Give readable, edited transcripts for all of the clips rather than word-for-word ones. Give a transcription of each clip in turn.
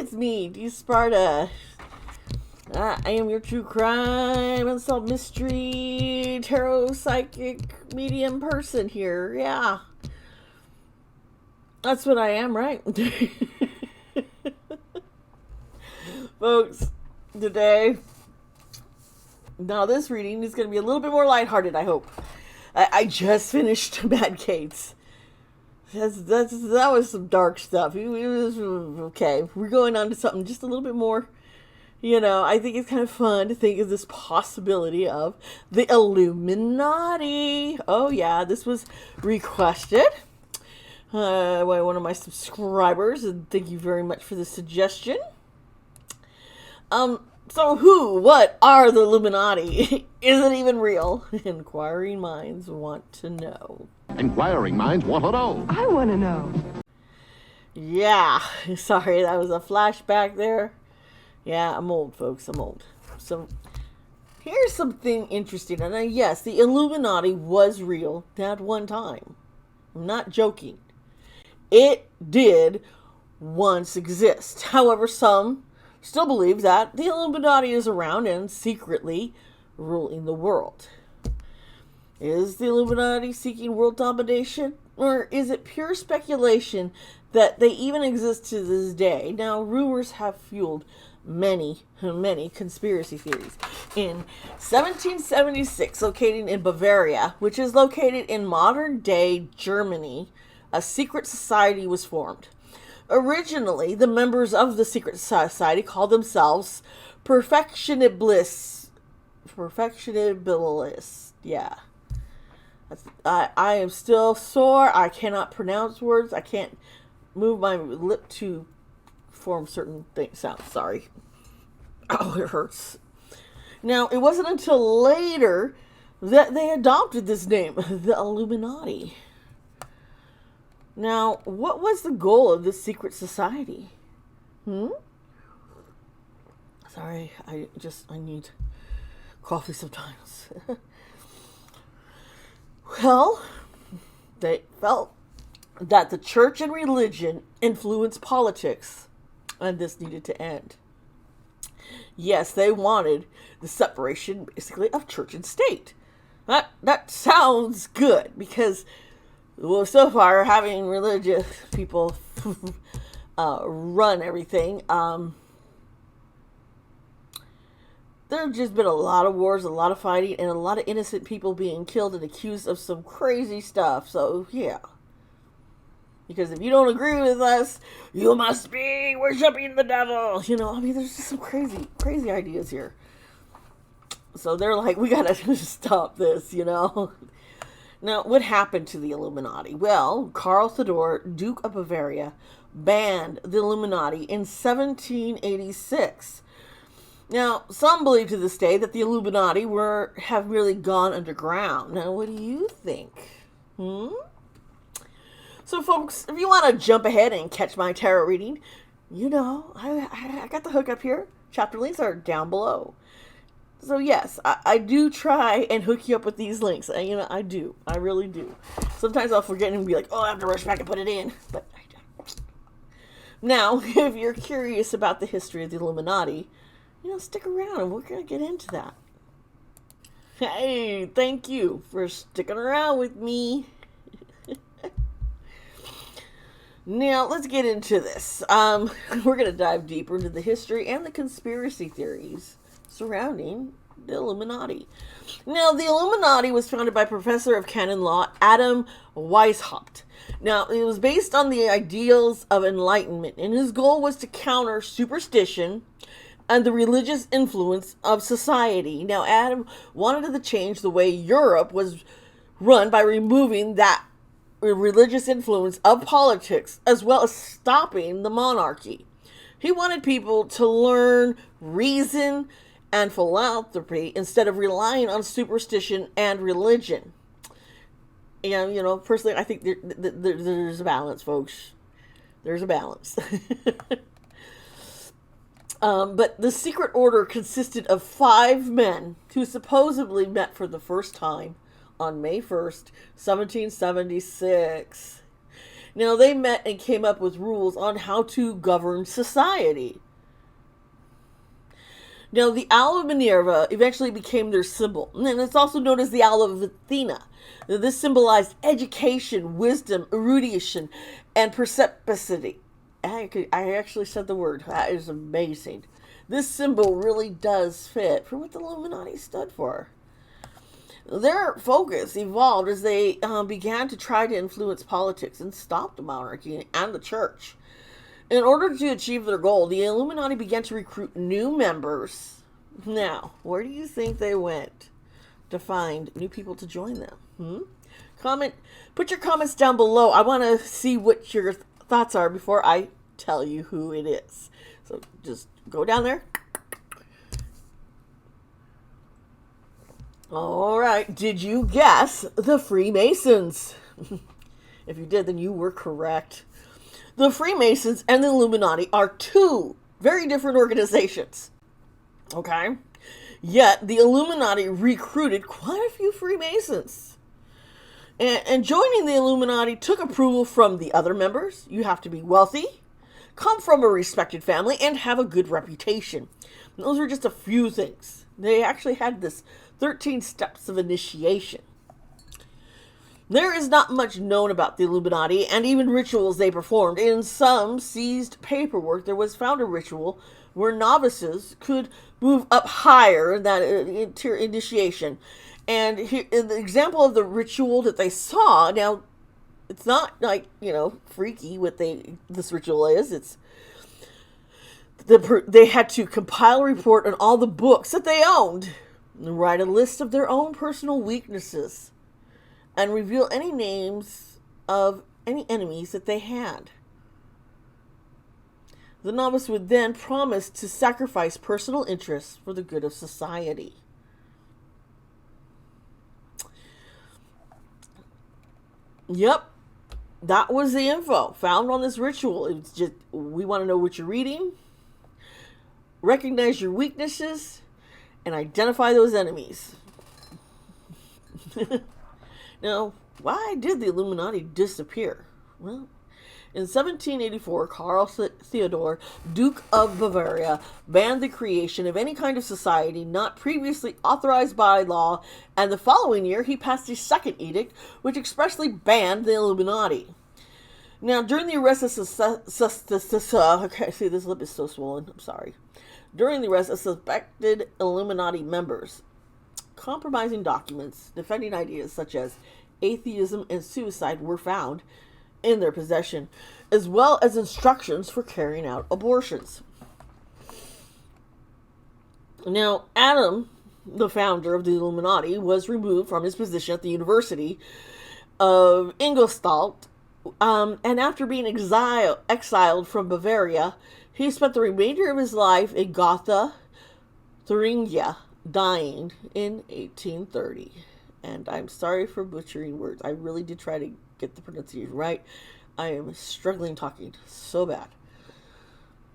it's me, Dee Sparta. I am your true crime, unsolved mystery, tarot, psychic, medium person here. Yeah. That's what I am, right? Folks, today, now this reading is going to be a little bit more lighthearted, I hope. I just finished Bad Kate's. That was some dark stuff. It was okay. We're going on to something just a little bit more. I think it's kind of fun to think of this possibility of the Illuminati. Oh yeah, this was requested by one of my subscribers, and thank you very much for the suggestion. So what are the Illuminati? Is it even real? Inquiring minds want to know. Inquiring minds want to know. I want to know. Yeah, sorry, that was a flashback there. Yeah, I'm old, folks, I'm old. So, here's something interesting. And yes, the Illuminati was real at one time. I'm not joking. It did once exist. However, some still believe that the Illuminati is around and secretly ruling the world. Is the Illuminati seeking world domination? Or is it pure speculation that they even exist to this day? Now, rumors have fueled many conspiracy theories. In 1776, located in Bavaria, which is located in modern-day Germany, a secret society was formed. Originally, the members of the secret society called themselves perfectionibilists. Yeah. I am still sore. I cannot pronounce words. I can't move my lip to form certain sounds. Sorry. Oh, it hurts. Now, it wasn't until later that they adopted this name, the Illuminati. Now, what was the goal of this secret society? Sorry, I need coffee sometimes. Well, they felt that the church and religion influenced politics, and this needed to end. Yes, they wanted the separation, basically, of church and state. That sounds good, because, well, so far, having religious people run everything, there's just been a lot of wars, a lot of fighting, and a lot of innocent people being killed and accused of some crazy stuff. So, yeah. Because if you don't agree with us, you must be worshiping the devil. There's just some crazy ideas here. So they're like, we gotta stop this, Now, what happened to the Illuminati? Well, Karl Theodor, Duke of Bavaria, banned the Illuminati in 1786. Now, some believe to this day that the Illuminati have really gone underground. Now, what do you think? So, folks, if you want to jump ahead and catch my tarot reading, I got the hook up here. Chapter links are down below. So, yes, I do try and hook you up with these links. I do. I really do. Sometimes I'll forget and be like, oh, I have to rush back and put it in. But I don't. Now, if you're curious about the history of the Illuminati, stick around and we're going to get into that. Hey, thank you for sticking around with me. Now, let's get into this. We're going to dive deeper into the history and the conspiracy theories surrounding the Illuminati. Now, the Illuminati was founded by Professor of Canon Law Adam Weishaupt. Now, it was based on the ideals of enlightenment, and his goal was to counter superstition and the religious influence of society. Now, Adam wanted to change the way Europe was run by removing that religious influence of politics, as well as stopping the monarchy. He wanted people to learn reason and philanthropy instead of relying on superstition and religion. And, personally, I think there's a balance, folks. There's a balance. But the secret order consisted of 5 men who supposedly met for the first time on May 1st, 1776. Now, they met and came up with rules on how to govern society. Now, the Owl of Minerva eventually became their symbol, and it's also known as the Owl of Athena. Now, this symbolized education, wisdom, erudition, and perspicacity. I actually said the word. That is amazing. This symbol really does fit for what the Illuminati stood for. Their focus evolved as they began to try to influence politics and stop the monarchy and the church. In order to achieve their goal, the Illuminati began to recruit new members. Now, where do you think they went to find new people to join them? Put your comments down below. I want to see what your thoughts are before I tell you who it is. So just go down there. All right, did you guess the Freemasons? If you did, then you were correct. The Freemasons and the Illuminati are two very different organizations. Okay? Yet, the Illuminati recruited quite a few Freemasons. And joining the Illuminati took approval from the other members. You have to be wealthy, come from a respected family, and have a good reputation. And those were just a few things. They actually had this 13 steps of initiation. There is not much known about the Illuminati and even rituals they performed. In some seized paperwork, there was found a ritual where novices could move up higher in that initiation. And here, in the example of the ritual that they saw, now, it's not like, freaky what this ritual is. It's they had to compile a report on all the books that they owned and write a list of their own personal weaknesses and reveal any names of any enemies that they had. The novice would then promise to sacrifice personal interests for the good of society. Yep, that was the info found on this ritual. It's just, we want to know what you're reading, recognize your weaknesses, and identify those enemies. Now, why did the Illuminati disappear? Well, in 1784, Karl Theodor, Duke of Bavaria, banned the creation of any kind of society not previously authorized by law, and the following year he passed a second edict which expressly banned the Illuminati. Now, during the arrest of okay, see, this lip is so swollen, I'm sorry. During the arrest of suspected Illuminati members, compromising documents defending ideas such as atheism and suicide were found in their possession, as well as instructions for carrying out abortions. Now, Adam, the founder of the Illuminati, was removed from his position at the University of Ingolstadt, and after being exiled from Bavaria, he spent the remainder of his life in Gotha, Thuringia, dying in 1830. And I'm sorry for butchering words. I really did try to get the pronunciation right. I am struggling talking so bad.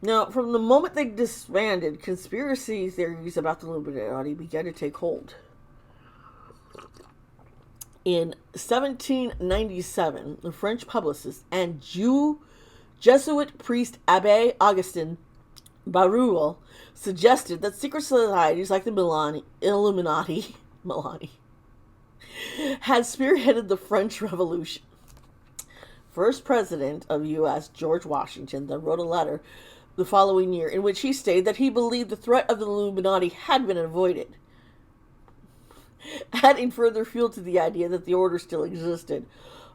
Now, from the moment they disbanded, conspiracy theories about the Illuminati began to take hold. In 1797, the French publicist and Jesuit priest Abbé Augustin Barruel suggested that secret societies like the Illuminati had spearheaded the French Revolution. First President of U.S., George Washington, then wrote a letter the following year in which he stated that he believed the threat of the Illuminati had been avoided, adding further fuel to the idea that the order still existed.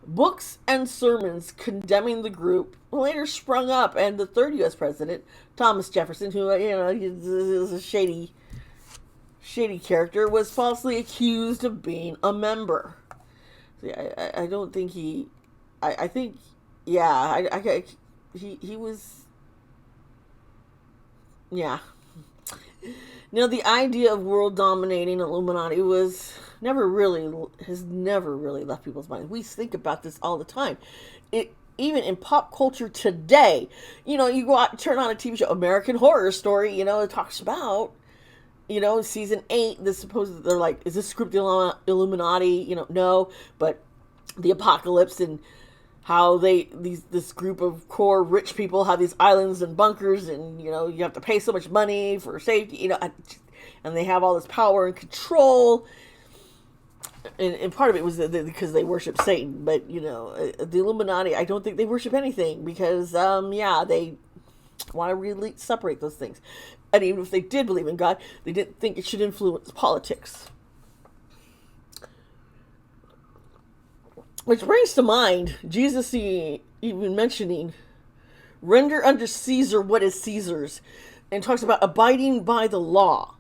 Books and sermons condemning the group later sprung up, and the third U.S. president, Thomas Jefferson, who, is a shady character, was falsely accused of being a member. See, I don't think he... I think, yeah, he was... Yeah. Now, the idea of world dominating Illuminati has never really left people's minds. We think about this all the time. Even in pop culture today, you go out and turn on a TV show, American Horror Story, it talks about, season 8, they're like, is this script Illuminati? No, but the apocalypse and how this group of core rich people have these islands and bunkers, and you have to pay so much money for safety, and they have all this power and control. And part of it was because they worship Satan, but the Illuminati, I don't think they worship anything because they want to really separate those things. And even if they did believe in God, they didn't think it should influence politics. Which brings to mind Jesus even mentioning, render unto Caesar what is Caesar's, and talks about abiding by the law.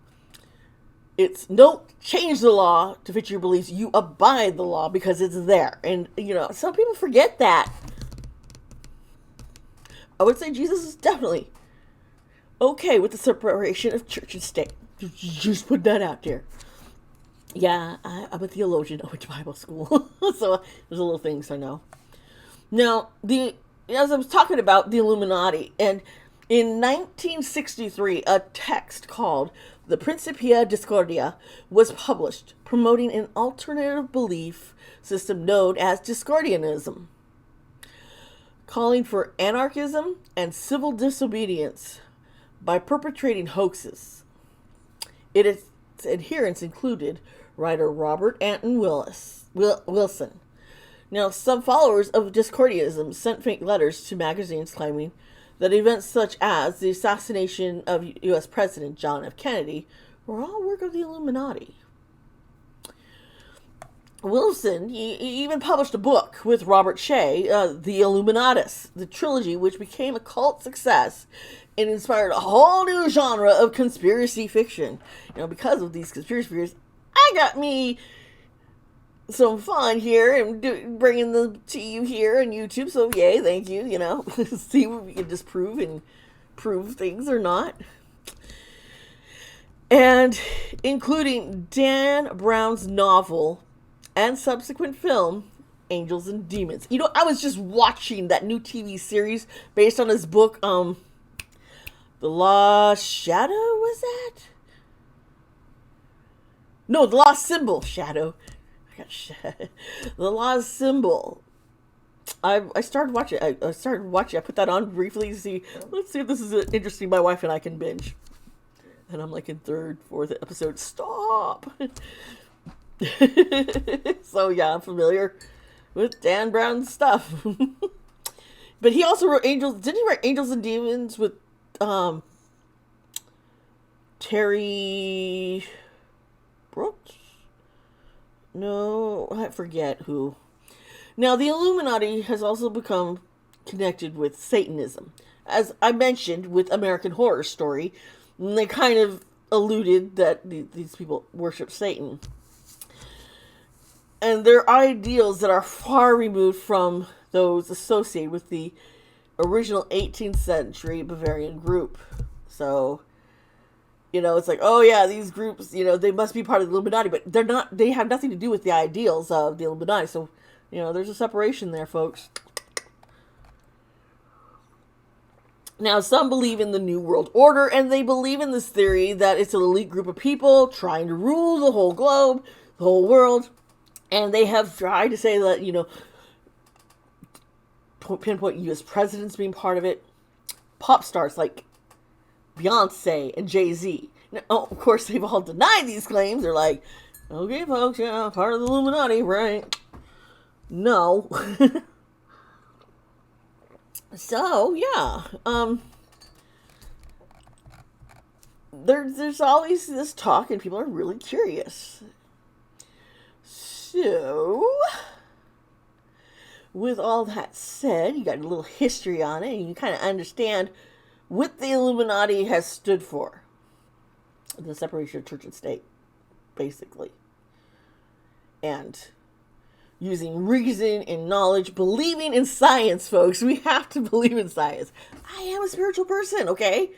It's don't change the law to fit your beliefs. You abide the law because it's there. And, some people forget that. I would say Jesus is definitely okay with the separation of church and state. Just put that out there. Yeah, I'm a theologian. I went to Bible school. So there's a little things I know. Now, as I was talking about the Illuminati, and in 1963, a text called the Principia Discordia was published, promoting an alternative belief system known as Discordianism, calling for anarchism and civil disobedience by perpetrating hoaxes. Its adherents included writer Robert Anton Wilson. Now, some followers of Discordianism sent fake letters to magazines claiming that events such as the assassination of U.S. President John F. Kennedy were all work of the Illuminati. Wilson he even published a book with Robert Shea, The Illuminatus, the trilogy, which became a cult success and inspired a whole new genre of conspiracy fiction. Because of these conspiracy theories, I got me some fun here and bringing them to you here on YouTube. So yay, thank you. See what we can disprove and prove things or not. And including Dan Brown's novel and subsequent film, Angels and Demons. I was just watching that new TV series based on his book, The Lost Shadow, was that? No, The Lost Symbol. Shadow. The Lost Symbol. I started watching. I put that on briefly to see. Let's see if this is interesting. My wife and I can binge. And I'm like in third, fourth episode. Stop. So yeah, I'm familiar with Dan Brown's stuff. But he also wrote Angels. Didn't he write Angels and Demons with Terry Brooks? No, I forget who. Now, the Illuminati has also become connected with Satanism. As I mentioned with American Horror Story, they kind of alluded that these people worship Satan. And their ideals that are far removed from those associated with the original 18th century Bavarian group. So, it's like, oh yeah, these groups, they must be part of the Illuminati, but they're not, they have nothing to do with the ideals of the Illuminati. So, there's a separation there, folks. Now, some believe in the New World Order, and they believe in this theory that it's an elite group of people trying to rule the whole globe, the whole world. And they have tried to say that, pinpoint U.S. presidents being part of it. Pop stars like Beyonce and Jay-Z. Now, of course, they've all denied these claims. They're like, okay, folks, yeah, part of the Illuminati, right? No. So, yeah. There's always this talk, and people are really curious. So, with all that said, you got a little history on it, and you kind of understand what the Illuminati has stood for. The separation of church and state, basically. And using reason and knowledge, believing in science, folks. We have to believe in science. I am a spiritual person, okay?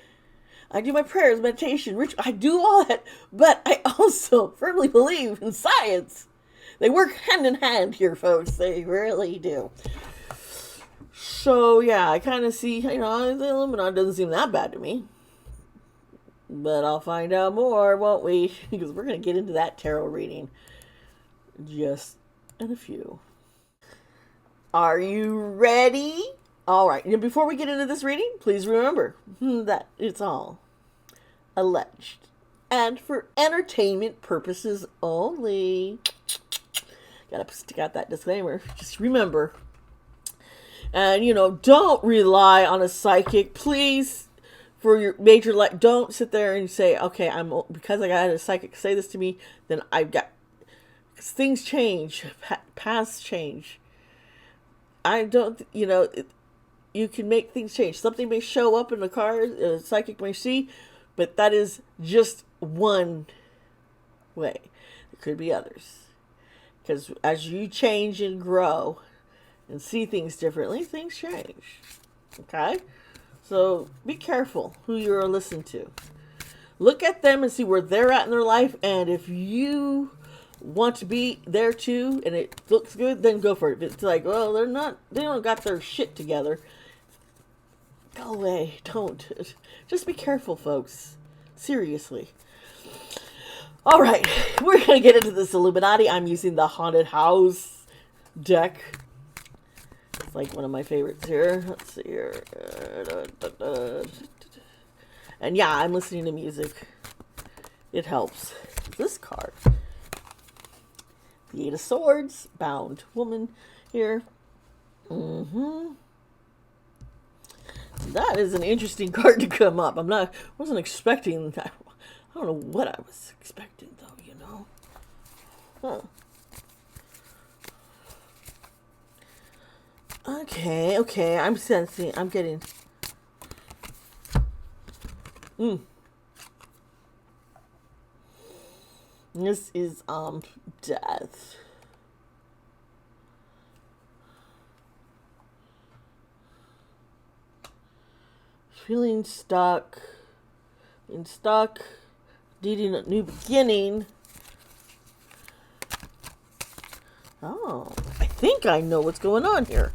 I do my prayers, meditation, ritual. I do all that, but I also firmly believe in science. They work hand in hand here, folks. They really do. So, yeah, I kind of see, the Illuminati doesn't seem that bad to me. But I'll find out more, won't we? Because we're going to get into that tarot reading just in a few. Are you ready? All right. And before we get into this reading, please remember that it's all alleged and for entertainment purposes only. Gotta stick out that disclaimer. Just remember. And, don't rely on a psychic. Please, for your major life, don't sit there and say, okay, because I got a psychic say this to me, then I've got, things change, paths change. I don't, you can make things change. Something may show up in the card, a psychic may see, but that is just one way. There could be others. Because as you change and grow and see things differently, things change. Okay? So be careful who you're listening to. Look at them and see where they're at in their life, and if you want to be there too and it looks good, then go for it. If it's like, well, they don't got their shit together, go away. Don't. Just be careful, folks. Seriously. All right, we're gonna get into this Illuminati. I'm using the Haunted House deck. It's like one of my favorites here. Let's see here. And yeah, I'm listening to music. It helps. This card, the Eight of Swords, bound woman here. That is an interesting card to come up. Wasn't expecting that. I don't know what I was expecting though, Huh. Okay, I'm sensing, I'm getting. This is, death. Feeling stuck. Needing a new beginning. Oh, I think I know what's going on here.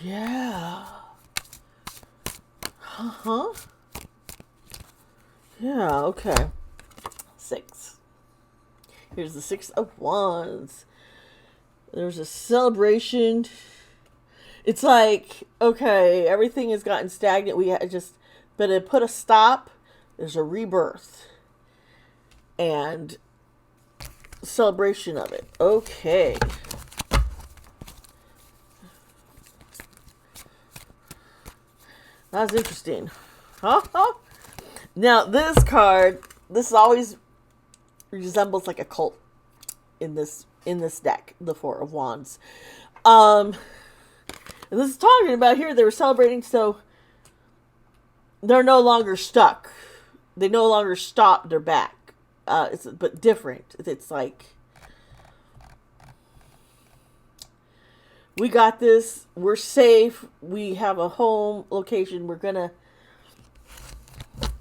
Yeah. Yeah, okay. 6. Here's the 6 of Wands. There's a celebration. It's like, okay, everything has gotten stagnant. But to put a stop, there's a rebirth. And celebration of it. Okay. That's interesting. Now, this card, this always resembles like a cult in this deck, the 4 of Wands. And this is talking about here, they were celebrating, so they're no longer stuck. They no longer stop, they're back. But different. It's like, we got this, we're safe, we have a home location, we're gonna,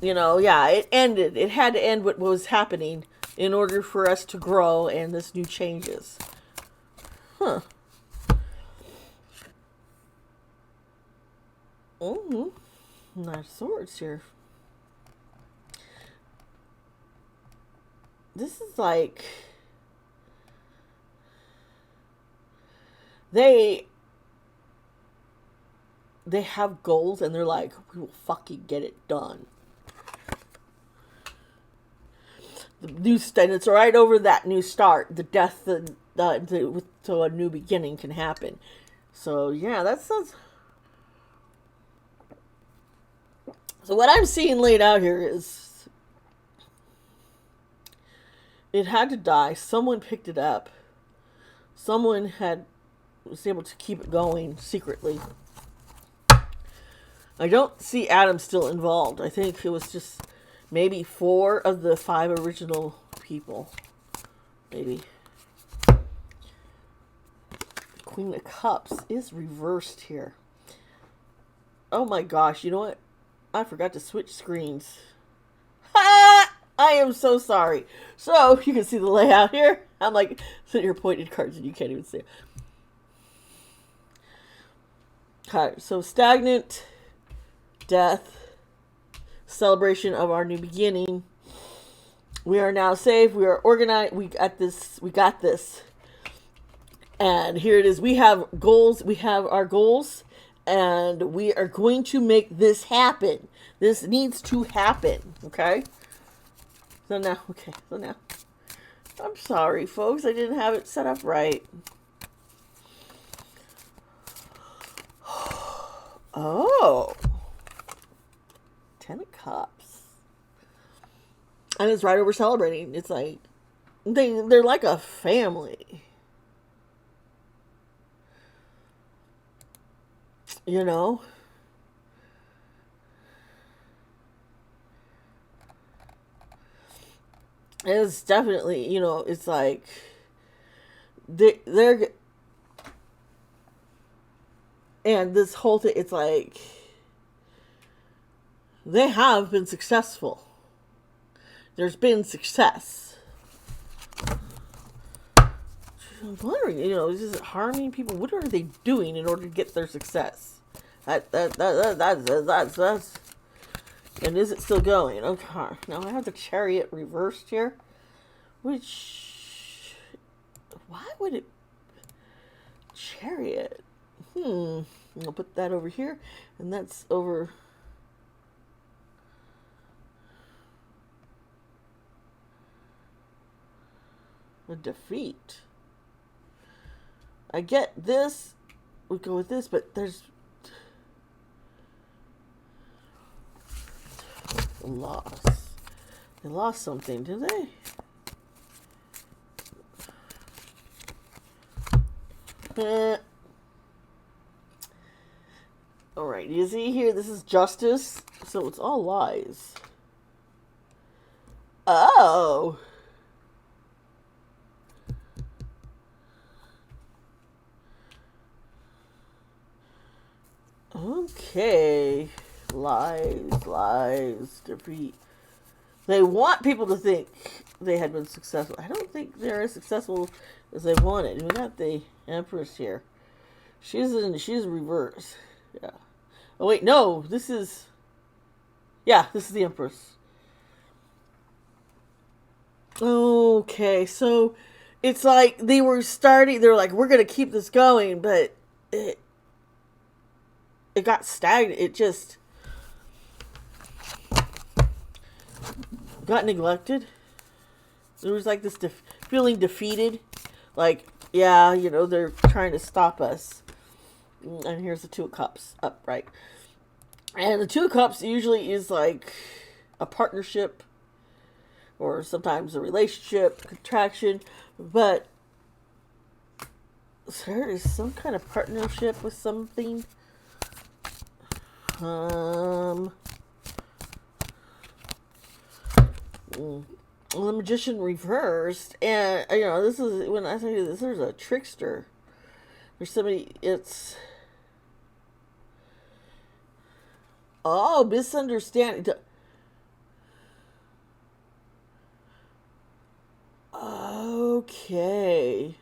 it ended. It had to end what was happening in order for us to grow, and this new changes. Nine of Swords here. This is like, they have goals and they're like, we will fucking get it done. The new and it's right over that new start, the death, so a new beginning can happen. So yeah, that sounds. So what I'm seeing laid out here is, it had to die. Someone picked it up. Someone was able to keep it going secretly. I don't see Adam still involved. I think it was just maybe 4 of the 5 original people. Maybe. Queen of Cups is reversed here. Oh my gosh, you know what? I forgot to switch screens. Ha! I am so sorry. So, you can see the layout here. I'm like, sitting here pointing cards and you can't even see it. Okay, so stagnant, death, celebration of our new beginning. We are now safe. We are organized. We got this. And here it is. We have goals. We have our goals. And we are going to make this happen. This needs to happen. Okay? So now, I'm sorry, folks. I didn't have it set up right. Oh. 10 of Cups. And it's right over celebrating. It's like, they're like a family. You know? It's definitely, you know, it's like they're and this whole thing, it's like they have been successful. There's been success. I'm wondering, you know, is it harming people? What are they doing in order to get their success? That's and is it still going? Okay. Now I have the Chariot reversed here. Which, why would it, Chariot? I'll put that over here. And that's over, a defeat. I get this, we go with this, but there's loss. They lost something, did they? Alright, you see here, this is justice, so it's all lies. Oh! Okay. Lies, defeat. They want people to think they had been successful. I don't think they're as successful as they wanted. We got the Empress here. She's reverse. Yeah. Oh wait, no, this is the Empress. Okay, so it's like they were like, we're gonna keep this going, but it got stagnant. It just got neglected. There was like this feeling defeated. Like, yeah, you know, they're trying to stop us. And here's the Two of Cups upright. And the Two of Cups usually is like a partnership or sometimes a relationship, contraction. But there is some kind of partnership with something. The Magician reversed, and you know, this is when I say this. There's a trickster. There's somebody. It's misunderstanding. Okay.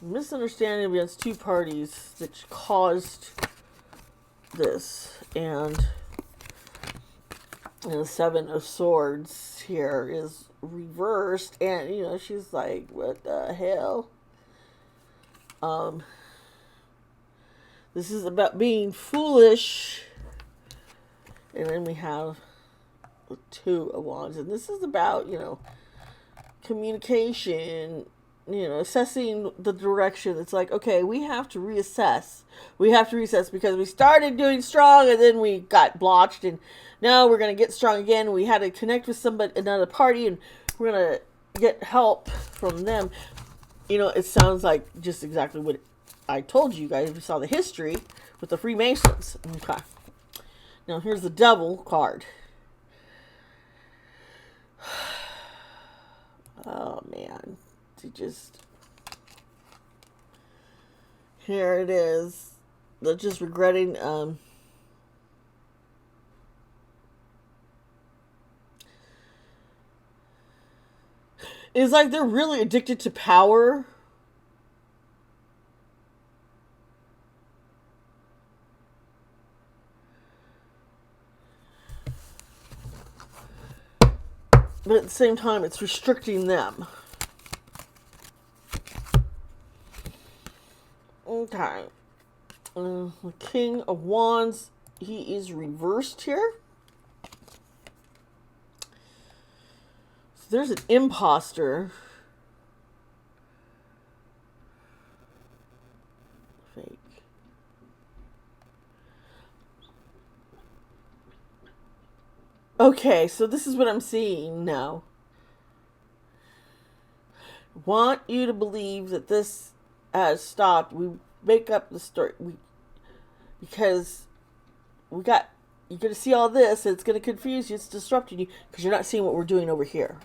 Misunderstanding against two parties that caused this, and the Seven of Swords here is reversed, and you know, she's like, what the hell? This is about being foolish. And then we have the Two of Wands, and this is about, you know, communication, you know, assessing the direction. It's like, okay, we have to reassess. We have to reassess because we started doing strong and then we got blotched, and now we're going to get strong again. We had to connect with somebody, another party, and we're going to get help from them. You know, it sounds like just exactly what I told you guys. We saw the history with the Freemasons. Okay. Now here's the Devil card. Oh man. Here it is. They're just regretting it's like they're really addicted to power. but at the same time, it's restricting them. Okay. The King of Wands, he is reversed here. So there's an imposter. Fake. Okay, so this is what I'm seeing now. I want you to believe that this has stopped. We make up the story. Because you're going to see all this, and it's going to confuse you, it's disrupting you, because you're not seeing what we're doing over here.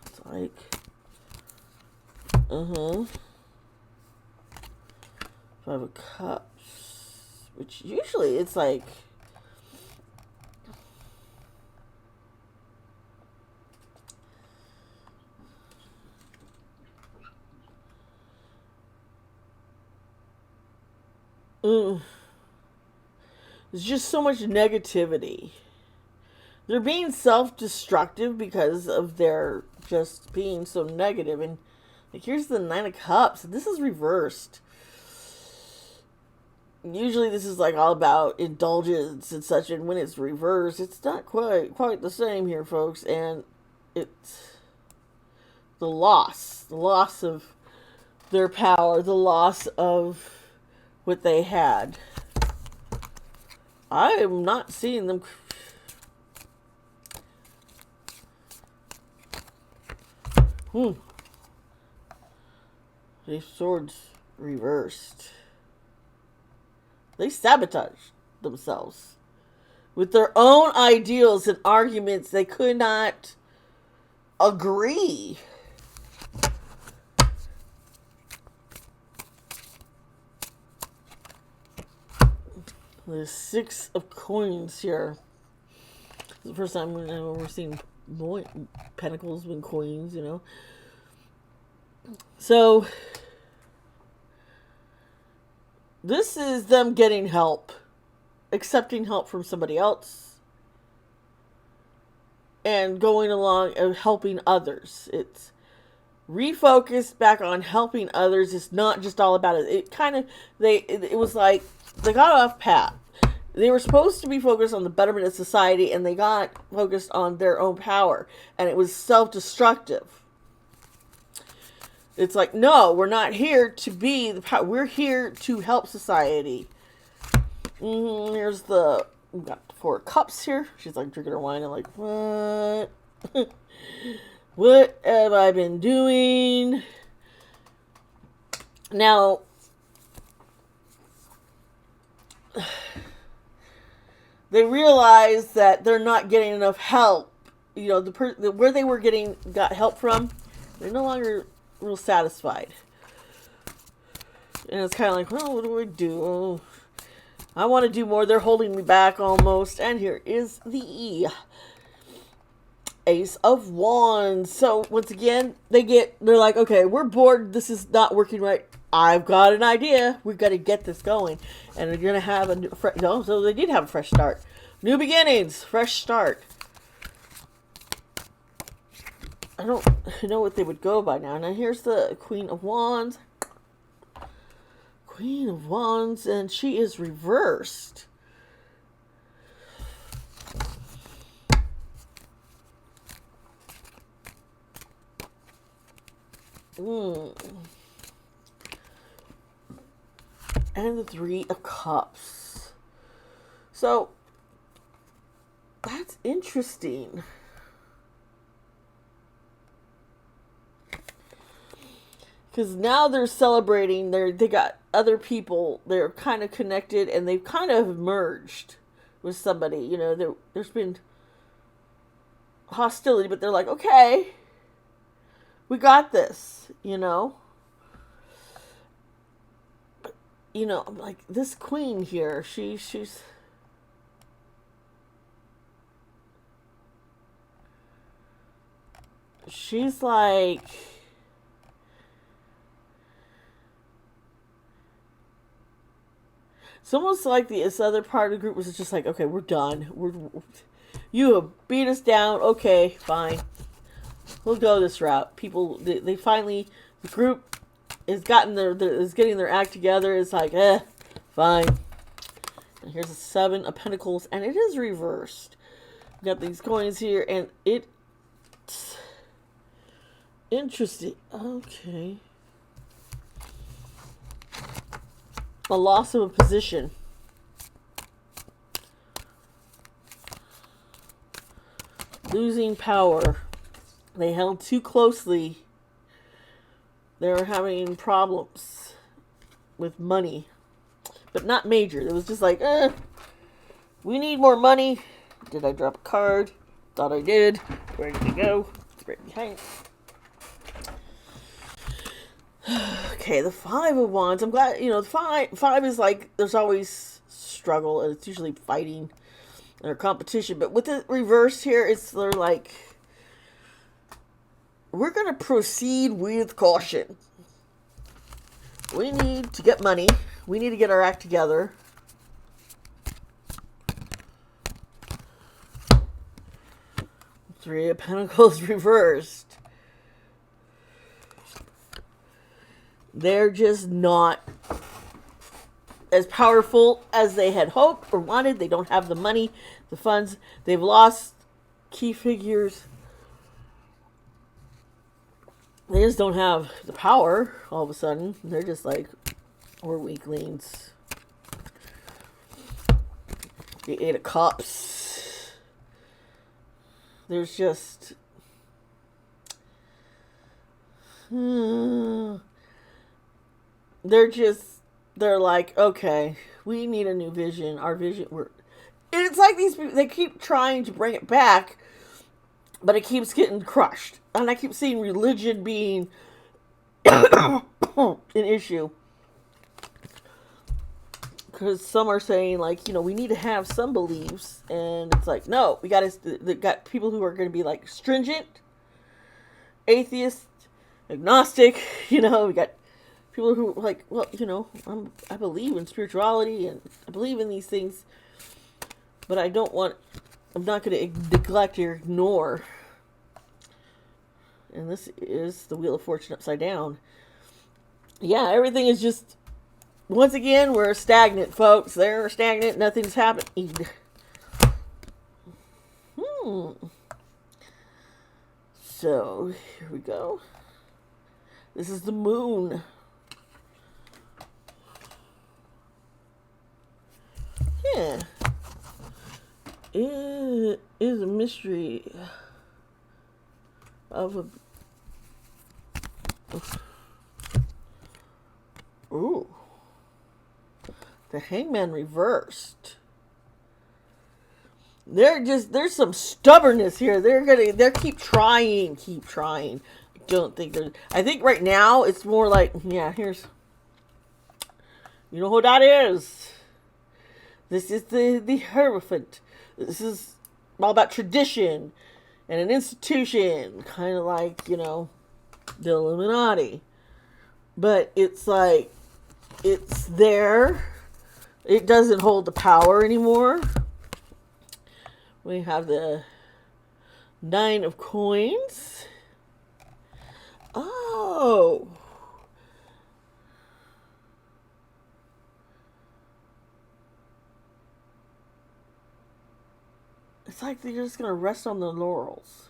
It's like, Five of Cups, which usually it's like, there's just so much negativity. They're being self-destructive because of their just being so negative. And like, here's the Nine of Cups. This is reversed. Usually this is like all about indulgence and such, and when it's reversed, it's not quite the same here, folks. And it's the loss of their power, the loss of what they had. I am not seeing them. These swords reversed. They sabotage themselves with their own ideals and arguments. They could not agree. There's 6 of coins here. This is the first time we're seeing pentacles and coins, you know. So this is them getting help, accepting help from somebody else, and going along and helping others. It's refocused back on helping others. It's not just all about it. It was like they got off path. They were supposed to be focused on the betterment of society, and they got focused on their own power, and it was self-destructive. It's like, no, we're not here to be the power. We're here to help society. Here's we got the 4 cups here. She's like drinking her wine and like, what? What have I been doing? Now, they realize that they're not getting enough help. You know, where they were got help from, they're no longer real satisfied. And it's kind of like, well, what do I do? Oh, I want to do more. They're holding me back almost. And here is the Ace of Wands. So once again, they're like, okay, we're bored. This is not working right. I've got an idea. We've got to get this going. And they're going to have so they did have a fresh start. New beginnings, fresh start. I don't know what they would go by now. Now here's the Queen of Wands. Queen of Wands, and she is reversed. And the 3 of Cups. So, that's interesting. Because now they're celebrating, they got other people, they're kind of connected, and they've kind of merged with somebody. You know, there's been hostility, but they're like, okay, we got this, you know. But, you know, I'm like, this queen here, she's like, It's almost like this other part of the group was just like, okay, we're done. You have beat us down. Okay, fine. We'll go this route. People, they finally, the group is getting their act together. It's like, fine. And here's a 7 of Pentacles, and it is reversed. We got these coins here, and it's interesting. Okay. A loss of a position. Losing power. They held too closely. They were having problems with money. But not major. It was just like, we need more money. Did I drop a card? Thought I did. Ready to go. It's right behind. Okay, the 5 of Wands. I'm glad, the five is like, there's always struggle, and it's usually fighting or competition. But with the reverse here, they're like, we're going to proceed with caution. We need to get money. We need to get our act together. Three of Pentacles reversed. They're just not as powerful as they had hoped or wanted. They don't have the money, the funds. They've lost key figures. They just don't have the power all of a sudden. They're just like, we're weaklings. The 8 of Cups. There's just... They're like, okay, we need a new vision. Our vision, it's like these people, they keep trying to bring it back, but it keeps getting crushed. And I keep seeing religion being an issue. Because some are saying, like, we need to have some beliefs. And it's like, no, they got people who are going to be like stringent, atheist, agnostic, we got people who are like, well, I believe in spirituality and I believe in these things, but I'm not going to neglect or ignore. And this is the Wheel of Fortune upside down. Yeah, everything is just, once again, we're stagnant, folks. They're stagnant. Nothing's happening. So, here we go. This is the Moon. Yeah. It is a mystery of a... Ooh. The Hangman reversed. There's some stubbornness here. They're keep trying. I don't think I think right now it's more like, yeah, here's, you know who that is. This is the Hierophant. This is all about tradition and an institution, kind of like, the Illuminati. But it's like, it's there. It doesn't hold the power anymore. We have the 9 of Coins. Oh. It's like they're just going to rest on their laurels.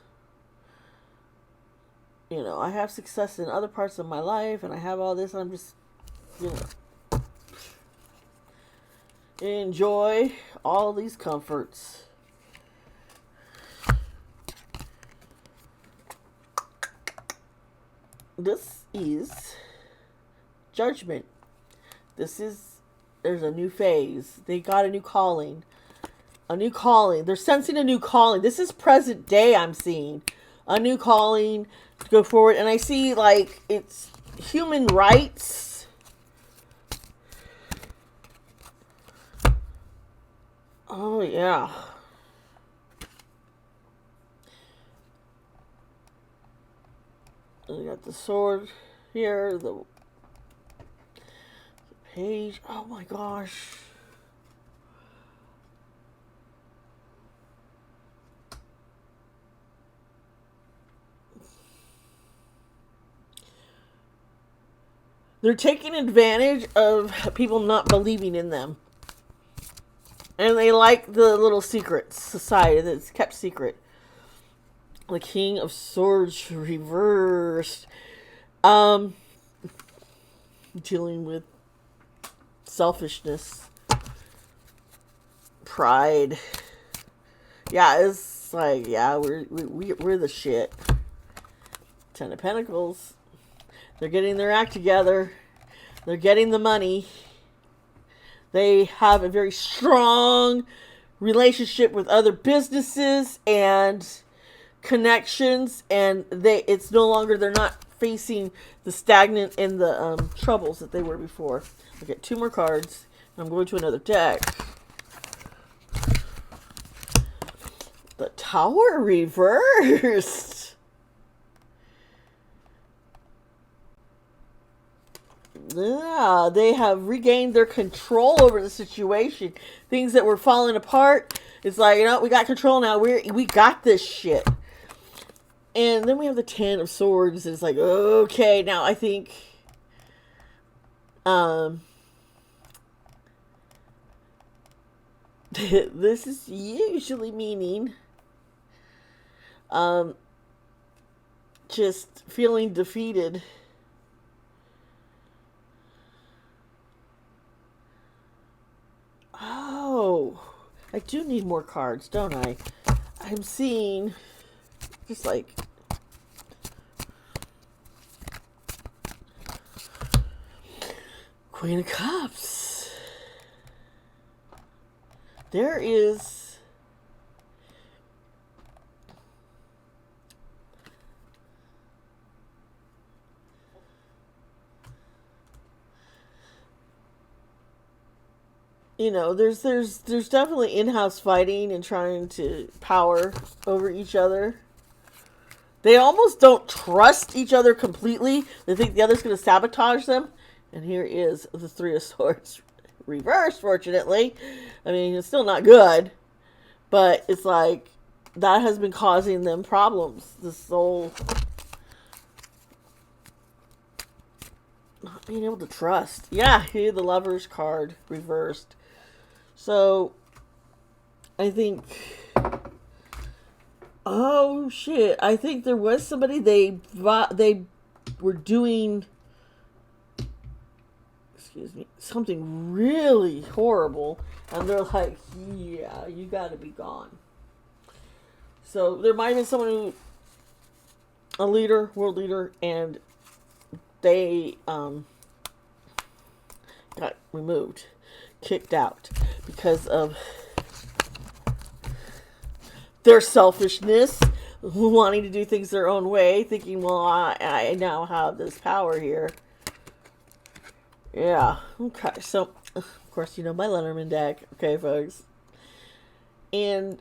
I have success in other parts of my life, and I have all this, and I'm just, enjoy all these comforts. This is Judgment. There's a new phase. They got a new calling. They're sensing a new calling. This is present day, I'm seeing. A new calling to go forward. And I see, like, it's human rights. Oh, yeah. We got the sword here. The page. Oh, my gosh. They're taking advantage of people not believing in them. And they like the little secrets society that's kept secret. The King of Swords reversed. Dealing with selfishness, pride. Yeah, it's like, yeah, we're the shit. Ten of Pentacles. They're getting their act together. They're getting the money. They have a very strong relationship with other businesses and connections, and it's no longer, they're not facing the stagnant and the troubles that they were before. I get 2 more cards. I'm going to another deck. The Tower reversed. Yeah, they have regained their control over the situation. Things that were falling apart, it's like, you know, we got control now. We got this shit. And then we have the 10 of Swords. It's like, okay, now I think this is usually meaning just feeling defeated. Oh, I do need more cards, don't I? I'm seeing just like Queen of Cups. There is there's definitely in-house fighting and trying to power over each other. They almost don't trust each other completely. They think the other's going to sabotage them. And here is the 3 of Swords reversed, fortunately. I mean, it's still not good. But it's like, that has been causing them problems. This whole not being able to trust. Yeah, here the Lover's card reversed. So, I think, oh shit, I think there was somebody they were doing, excuse me, something really horrible, and they're like, yeah, you gotta be gone. So there might have been someone who, a leader, world leader, and they got removed, kicked out because of their selfishness, wanting to do things their own way, thinking, well, I now have this power here. Yeah, okay, so, of course, you know my Letterman deck, okay, folks. And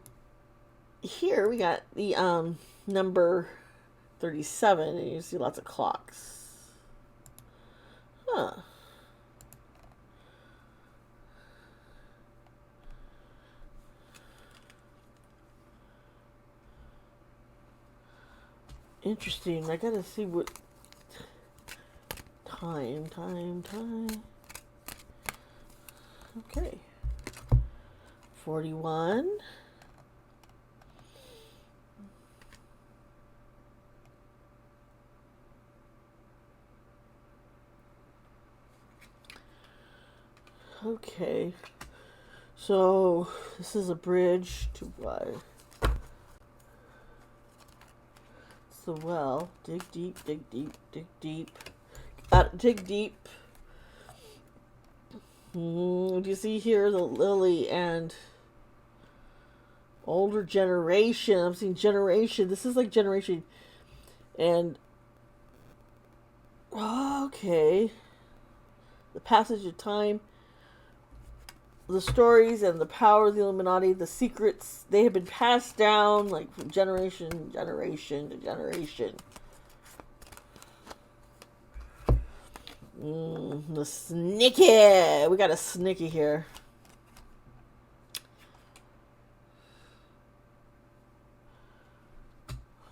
here we got the number 37, and you see lots of clocks. Huh. Interesting. I gotta see what time. Okay. 41. Okay. So this is a bridge to what? The well. Dig deep, dig deep, dig deep. Dig deep. Do you see here the lily and older generation? I'm seeing generation. This is like generation. And okay. The passage of time. The stories and the power of the Illuminati, the secrets, they have been passed down like from generation to generation. The sneaky. We got a sneaky here.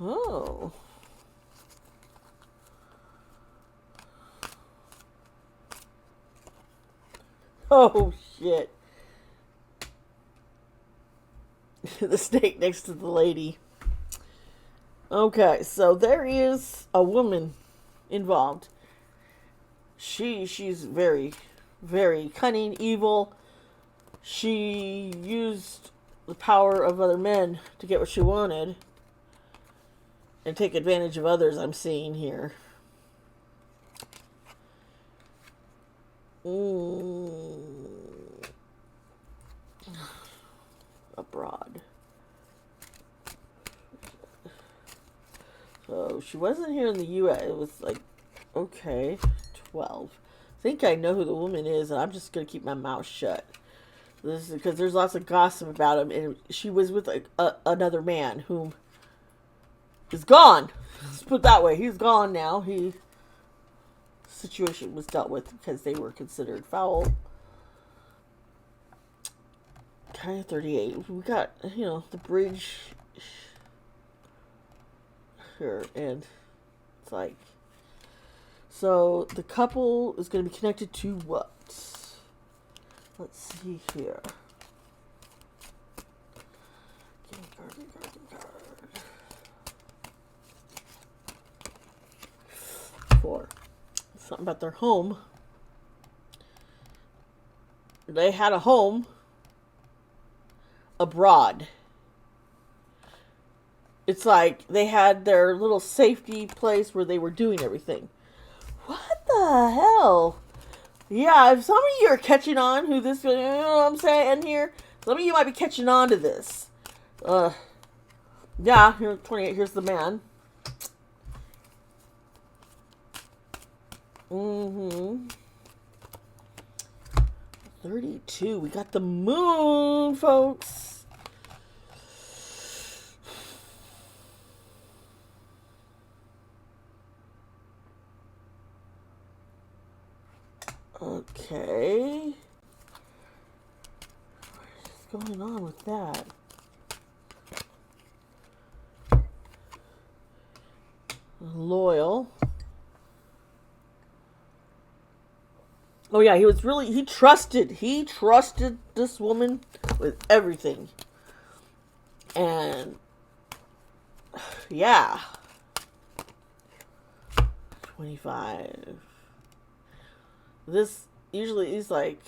Oh. Oh, shit. The snake next to the lady. Okay, so there is a woman involved. She's very, very cunning, evil. She used the power of other men to get what she wanted and take advantage of others, I'm seeing here. Abroad. So she wasn't here in the U.S. It was like, okay, 12. I think I know who the woman is, and I'm just going to keep my mouth shut. This is because there's lots of gossip about him, and she was with another man whom is gone. Let's put it that way. He's gone now. Situation was dealt with because they were considered foul. Kind of 38. We got, the bridge here, and it's like, so the couple is going to be connected to what? Let's see here. Four. Something about their home. They had a home abroad. It's like they had their little safety place where they were doing everything. What the hell? Yeah, if some of you are catching on who this, you know what I'm saying here? Some of you might be catching on to this. Yeah, here, 28, here's the man. 32, we got the moon, folks. Okay. What's going on with that? Loyal. Oh yeah, he trusted this woman with everything. And yeah. 25. This usually is like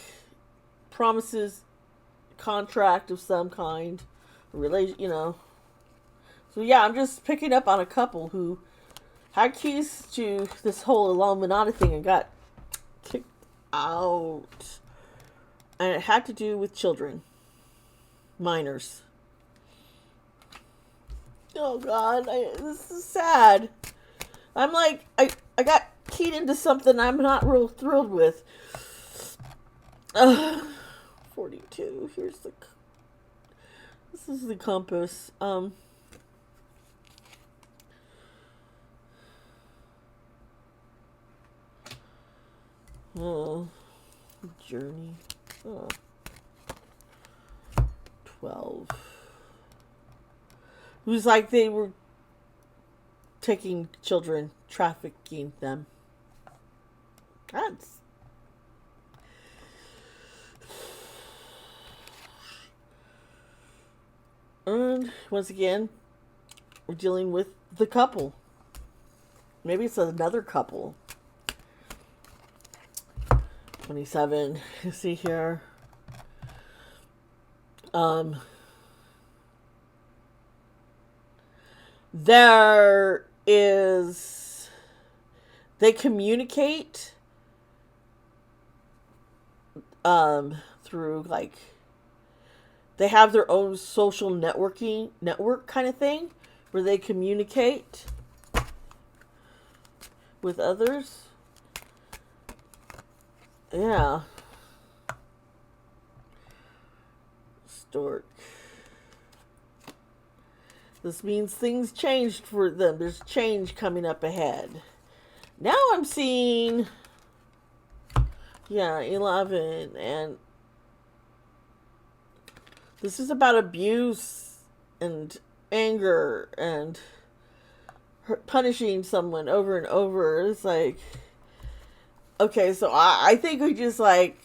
promises, contract of some kind, relation, So yeah, I'm just picking up on a couple who had keys to this whole Illuminati thing and got kicked out. And it had to do with children. Minors. Oh God, this is sad. I'm like, I got keyed into something I'm not real thrilled with. 42. This is the compass. Oh, journey. Oh. 12. It was like they were taking children, trafficking them. That's... And once again, we're dealing with the couple. Maybe it's another couple. 27. You see here. There is... They communicate through like... They have their own social network kind of thing where they communicate with others. Yeah. Stork. This means things changed for them. There's change coming up ahead. Now I'm seeing, 11, and this is about abuse and anger and punishing someone over and over. It's like, okay, so I think we just like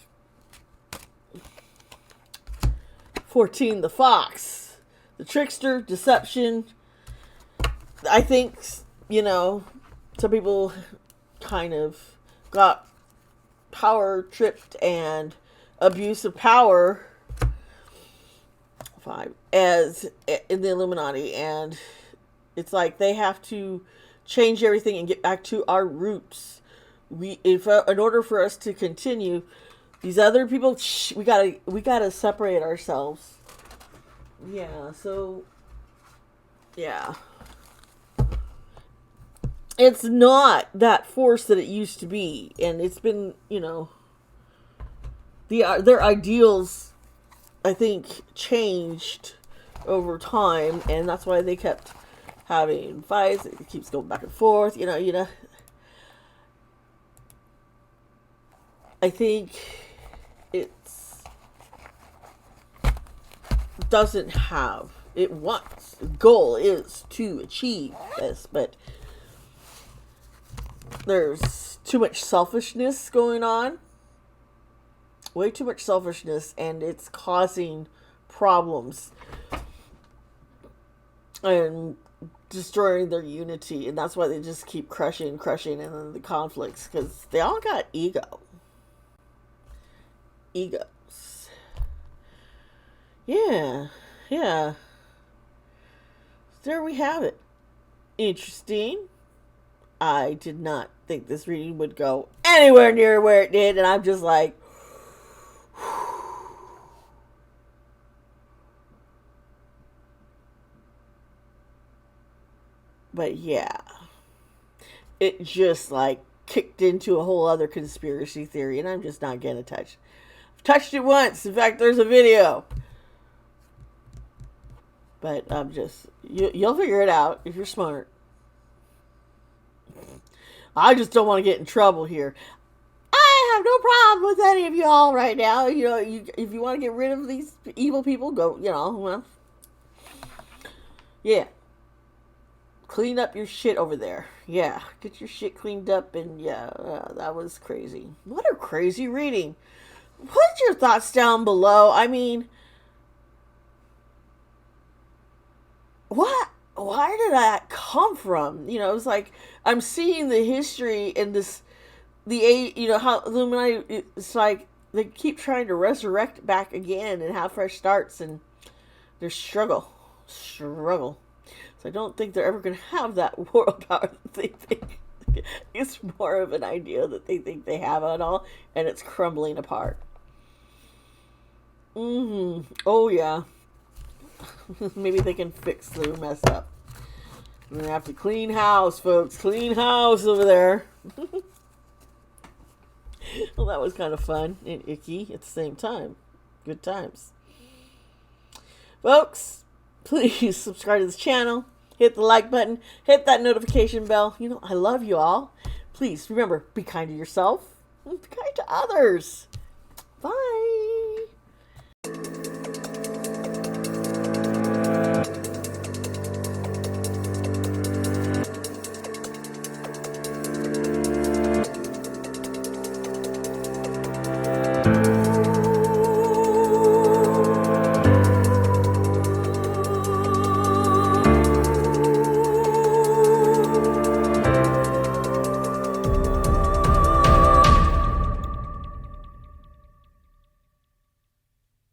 14, the fox, the trickster, deception. I think, you know, some people kind of got power tripped and abuse of power 5 as in the Illuminati, and it's like they have to change everything and get back to our roots. In order for us to continue, these other people, we gotta separate ourselves. Yeah, so yeah. It's not that force that it used to be, and it's been, you know, their ideals, I think, changed over time, and that's why they kept having fights. It keeps going back and forth, you know. I think doesn't have, it wants, the goal is to achieve this, but there's too much selfishness going on. Way too much selfishness, and it's causing problems and destroying their unity, and that's why they just keep crushing, and then the conflicts, because they all got egos. Yeah. There we have it. Interesting. I did not think this reading would go anywhere near where it did, and I'm just like, but yeah, it just like kicked into a whole other conspiracy theory, and I'm just not gonna touch. I've touched it once. In fact, there's a video, but I'm just, you'll figure it out if you're smart. I just don't want to get in trouble here. I have no problem with any of y'all right now. You know, if you want to get rid of these evil people, go, you know, well, yeah. Clean up your shit over there. Yeah, get your shit cleaned up, and yeah, that was crazy. What a crazy reading. Put your thoughts down below. I mean, what? Where did that come from? You know, it's like I'm seeing the history and you know, how Illuminati, it's like they keep trying to resurrect back again and have fresh starts, and there's struggle. So I don't think they're ever going to have that world power that they think. It's more of an idea that they think they have it all, and it's crumbling apart. Oh yeah. Maybe they can fix the mess up. We're gonna have to clean house, folks. Clean house over there. Well, that was kind of fun and icky at the same time. Good times. Folks, please subscribe to this channel. Hit the like button. Hit that notification bell. You know, I love you all. Please remember, be kind to yourself and be kind to others. Bye.